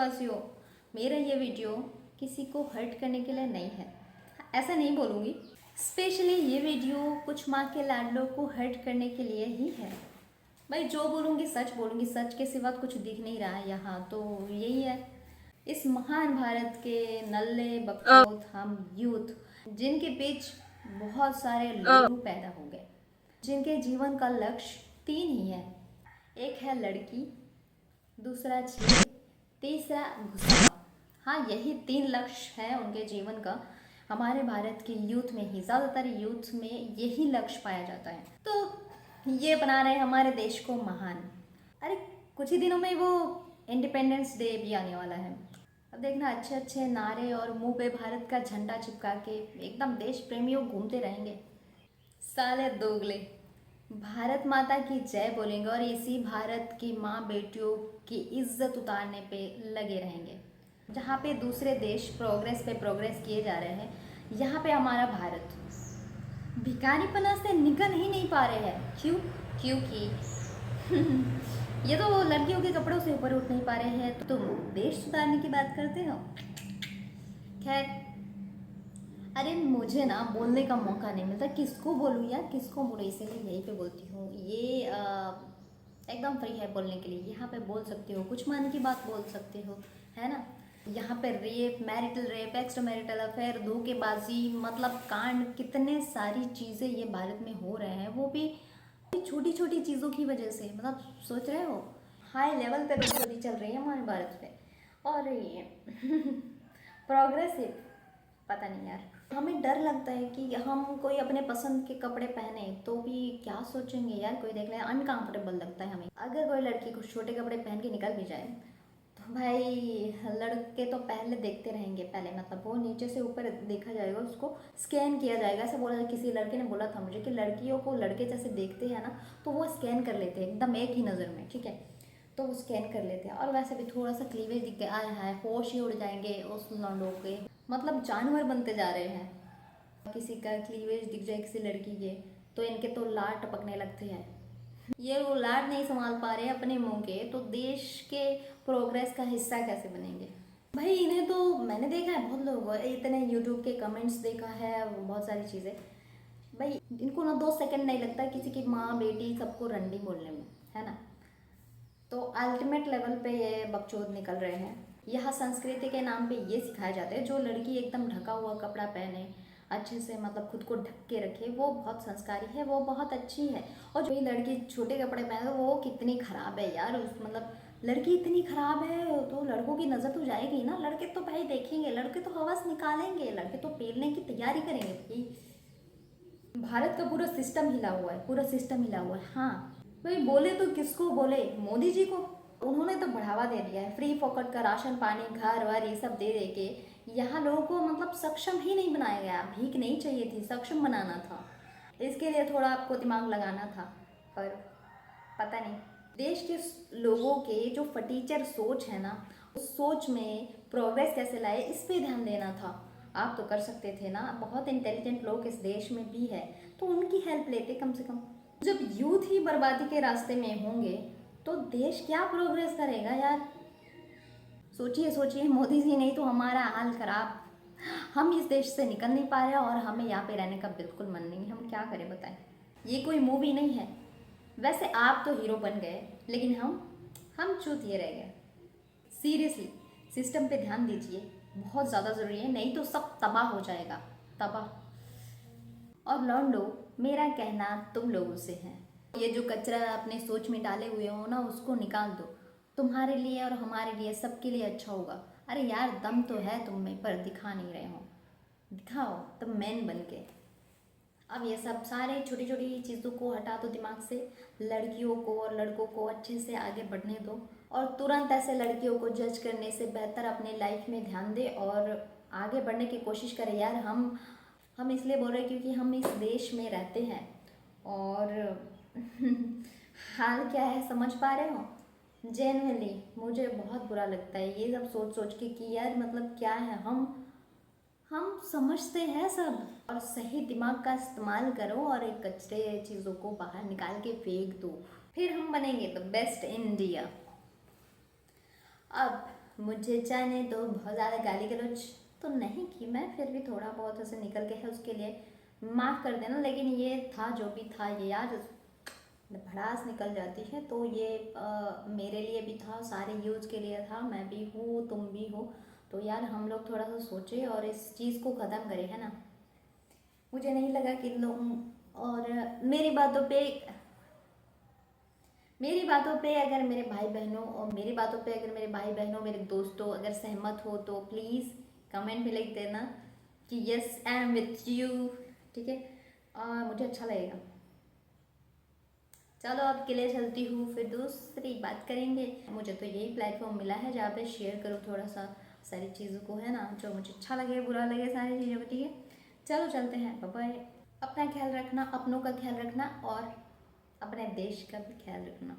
देशवासियों, मेरा ये वीडियो किसी को हर्ट करने के लिए नहीं है, ऐसा नहीं बोलूँगी। स्पेशली ये वीडियो कुछ माँ के लाडलों को हर्ट करने के लिए ही है। भाई जो बोलूँगी, सच के सिवा कुछ दिख नहीं रहा है यहाँ, तो यही है। इस महान भारत के नल्ले बकचोद हम यूथ, जिनके बीच बहुत सारे लोग पैदा हो गए, जिनके जीवन का लक्ष्य 3 ही है। एक है लड़की, दूसरा छेड़, तीसरा गुस्सा। हाँ, यही 3 लक्ष्य है उनके जीवन का। हमारे भारत के यूथ में ही, ज़्यादातर यूथ में यही लक्ष्य पाया जाता है। तो ये बना रहे हमारे देश को महान। अरे कुछ ही दिनों में वो इंडिपेंडेंस डे भी आने वाला है। अब देखना, अच्छे अच्छे नारे और मुंह पे भारत का झंडा चिपका के एकदम देश प्रेमियों घूमते रहेंगे। साले दोगले भारत माता की जय बोलेंगे और इसी भारत की माँ बेटियों की इज्जत उतारने पे लगे रहेंगे। जहाँ पे दूसरे देश प्रोग्रेस पे प्रोग्रेस किए जा रहे हैं, यहाँ पे हमारा भारत भिखारीपना से निकल ही नहीं पा रहे हैं। क्यों? क्योंकि ये तो लड़कियों के कपड़ों से ऊपर उठ नहीं पा रहे हैं, तो तुम देश सुधारने की बात करते हो। खैर, अरे मुझे ना बोलने का मौका नहीं मिलता, किसको बोलूँ यार, किसको बोलूँ, इसीलिए यहीं पे बोलती हूँ। ये एकदम फ्री है बोलने के लिए। यहाँ पे बोल सकते हो, कुछ मन की बात बोल सकते हो, है ना। यहाँ पे rape, marital rape, extra marital affair, धोखेबाजी, मतलब कांड, कितने सारी चीज़ें ये भारत में हो रहे हैं, वो भी छोटी छोटी चीज़ों की वजह से। मतलब सोच रहे हो, हाई लेवल पे बदतमीजी चल रही है हमारे भारत पे, और ये प्रोग्रेसिव, पता नहीं यार। हमें डर लगता है कि हम कोई अपने पसंद के कपड़े पहने तो भी क्या सोचेंगे यार, कोई देख ले, अनकंफर्टेबल लगता है हमें। अगर कोई लड़की को छोटे कपड़े पहन के निकल भी जाए तो भाई लड़के तो पहले देखते रहेंगे। पहले मतलब वो नीचे से ऊपर देखा जाएगा, उसको स्कैन किया जाएगा। ऐसा बोला, किसी लड़के ने बोला था मुझे कि लड़कियों को लड़के जैसे देखते हैं ना, तो वो स्कैन कर लेते हैं एकदम एक ही नज़र में, ठीक है। तो वो स्कैन कर लेते हैं। और वैसे भी थोड़ा सा क्लीवेज दिख गया है, होश ही उड़ जाएंगे उस लौंडों के। मतलब जानवर बनते जा रहे हैं। किसी का क्लीवेज दिख जाए किसी लड़की के, तो इनके तो लार टपकने लगते हैं। ये वो लार नहीं संभाल पा रहे अपने मुंह के, तो देश के प्रोग्रेस का हिस्सा कैसे बनेंगे भाई। इन्हें तो मैंने देखा है, बहुत लोग इतने यूट्यूब के कमेंट्स देखा है, बहुत सारी चीज़ें। भाई इनको ना 2 सेकंड नहीं लगता किसी की माँ बेटी सबको रंडी बोलने में, है ना। तो अल्टीमेट लेवल पे ये बकचोद निकल रहे हैं। यहाँ संस्कृति के नाम पे ये सिखाया जाता है, जो लड़की एकदम ढका हुआ कपड़ा पहने, अच्छे से मतलब खुद को ढक के रखे, वो बहुत संस्कारी है, वो बहुत अच्छी है। और जो लड़की छोटे कपड़े पहने वो कितनी खराब है यार। उस मतलब लड़की इतनी खराब है तो लड़कों की नज़र तो जाएगी ना। लड़के तो भाई देखेंगे, लड़के तो हवस निकालेंगे, लड़के तो पेलने की तैयारी करेंगे भाई। भारत का पूरा सिस्टम हिला हुआ है, पूरा सिस्टम हिला हुआ है। हाँ भाई, बोले तो किसको बोले, मोदी जी को। उन्होंने तो बढ़ावा दे दिया है, फ्री फोकट का राशन पानी, घर वर, ये सब दे दे के यहाँ लोगों को मतलब सक्षम ही नहीं बनाया गया। भीख नहीं चाहिए थी, सक्षम बनाना था। इसके लिए थोड़ा आपको दिमाग लगाना था, पर पता नहीं। देश के लोगों के जो फटीचर सोच है ना, उस सोच में प्रोग्रेस कैसे लाए, इस पे ध्यान देना था। आप तो कर सकते थे ना, बहुत इंटेलिजेंट लोग इस देश में भी है, तो उनकी हेल्प लेते कम से कम। जब यूथ ही बर्बादी के रास्ते में होंगे तो देश क्या प्रोग्रेस करेगा यार। सोचिए सोचिए, मोदी जी नहीं तो हमारा हाल खराब। हम इस देश से निकल नहीं पा रहे और हमें यहाँ पे रहने का बिल्कुल मन नहीं है। हम क्या करें बताएं, ये कोई मूवी नहीं है। वैसे आप तो हीरो बन गए, लेकिन हम चूतिए रह गए। सीरियसली सिस्टम पे ध्यान दीजिए, बहुत ज़्यादा ज़रूरी है, नहीं तो सब तबाह हो जाएगा, तबाह। और लौंडो, मेरा कहना तुम लोगों से है, ये जो कचरा अपने सोच में डाले हुए हो ना, उसको निकाल दो। तुम्हारे लिए और हमारे लिए, सबके लिए अच्छा होगा। अरे यार, दम तो है तुम में, पर दिखा नहीं रहे हो। दिखाओ तुम मैन बन के। अब ये सब सारे छोटी छोटी चीज़ों को हटा दो दिमाग से। लड़कियों को और लड़कों को अच्छे से आगे बढ़ने दो, और तुरंत ऐसे लड़कियों को जज करने से बेहतर अपने लाइफ में ध्यान दे और आगे बढ़ने की कोशिश करें यार। हम इसलिए बोल रहे हैं क्योंकि हम इस देश में रहते हैं, और हाल क्या है समझ पा रहे हो। जेन्युइनली मुझे बहुत बुरा लगता है ये सब सोच सोच के कि यार मतलब क्या है। हम समझते हैं सब, और सही दिमाग का इस्तेमाल करो और एक कचरे चीज़ों को बाहर निकाल के फेंक दो, फिर हम बनेंगे द बेस्ट इंडिया। अब मुझे जाने दो, बहुत ज़्यादा गाली गलौज तो नहीं की मैं, फिर भी थोड़ा बहुत ऐसे निकल के है, उसके लिए माफ़ कर देना। लेकिन ये था जो भी था, ये यार भड़ास निकल जाती है, तो ये मेरे लिए भी था, सारे यूज़ के लिए था, मैं भी हूँ तुम भी हो, तो यार हम लोग थोड़ा सा सोचें और इस चीज़ को ख़त्म करें, है ना। मुझे नहीं लगा कि लोग और मेरी बातों पे अगर मेरे भाई बहनों और मेरी बातों पे अगर मेरे भाई बहनों मेरे दोस्तों अगर सहमत हो तो प्लीज़ कमेंट में लिख देना कि yes I am with you, ठीक है। मुझे अच्छा लगेगा। चलो अब के लिए चलती हूँ, फिर दूसरी बात करेंगे। मुझे तो यही प्लेटफॉर्म मिला है जहाँ पे शेयर करूँ थोड़ा सा सारी चीज़ों को, है ना, जो मुझे अच्छा लगे बुरा लगे सारी चीज़ों को, ठीक है। चलो चलते हैं, बाय बाय। अपना ख्याल रखना, अपनों का ख्याल रखना और अपने देश का भी ख्याल रखना।